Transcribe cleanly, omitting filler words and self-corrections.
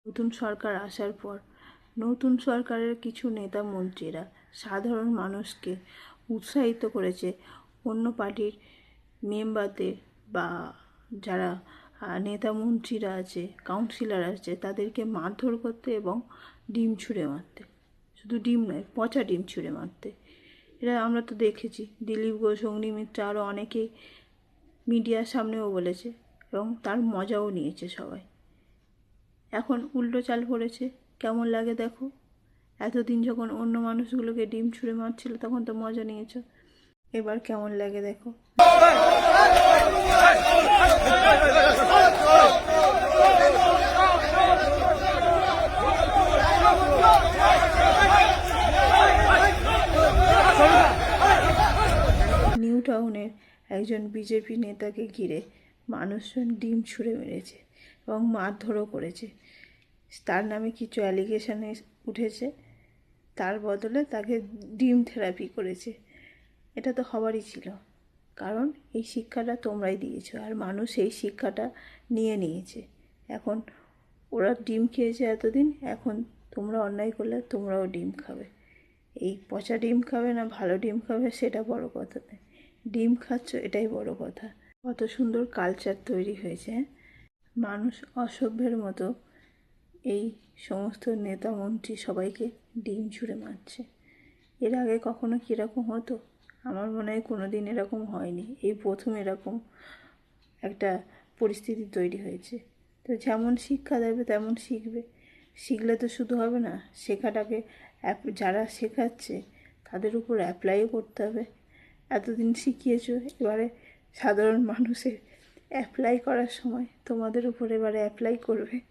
নতুন সরকার আসার পর নতুন সরকারের কিছু নেতা মন্ত্রীরা সাধারণ মানুষকে উৎসাহিত করেছে অন্য পার্টির মেম্বারদের বা যারা নেতা মন্ত্রীরা আছে, কাউন্সিলর আছে, তাদেরকে মারধর করতে এবং ডিম ছুঁড়ে মারতে। শুধু ডিম নয়, পচা ডিম ছুঁড়ে মারতে। এটা আমরা তো দেখেছি। দিলীপ ঘোষ, অগ্নিমিত্রা আরও অনেকেই মিডিয়ার সামনেও বলেছে এবং তার মজাও নিয়েছে সবাই। এখন উল্টো চাল পড়েছে। কেমন লাগে দেখো। এতদিন যখন অন্য মানুষগুলোকে ডিম ছুঁড়ে মারছিল তখন তো মজা নিয়েছো, এবার কেমন লাগে দেখো। নিউ টাউনের একজন বিজেপি নেতাকে ঘিরে মানুষজন ডিম ছুঁড়ে মেরেছে এবং মারধরও করেছে। তার নামে কিছু অ্যালিগেশন উঠেছে, তার বদলে তাকে ডিম থেরাপি করেছে। এটা তো হবারই ছিল, কারণ এই শিক্ষাটা তোমরাই দিয়েছো আর মানুষ এই শিক্ষাটা নিয়ে নিয়েছে। এখন ওরা ডিম খেয়েছে এতদিন, এখন তোমরা অন্যায় করলে তোমরাও ডিম খাবে। এই পচা ডিম খাবে না ভালো ডিম খাবে সেটা বড় কথা নয়, ডিম খাচ্ছ এটাই বড় কথা। কত সুন্দর কালচার তৈরি হয়েছে। মানুষ অসভ্যের মতো এই সমস্ত নেতা মন্ত্রী সবাইকে ডিম ছুঁড়ে মারছে। এর আগে কখনো কীরকম হতো? আমার মনে হয় কোনো দিন এরকম হয়নি, এই প্রথম এরকম একটা পরিস্থিতি তৈরি হয়েছে। তো যেমন শিক্ষা দেবে তেমন শিখবে। শিখলে তো শুধু হবে না, শেখাটাকে যারা শেখাচ্ছে তাদের উপর অ্যাপ্লাইও করতে হবে। এতদিন শিখিয়েছো, এবারে সাধারণ মানুষের অ্যাপ্লাই করার সময় তোমাদের উপর এবারে অ্যাপ্লাই করবে।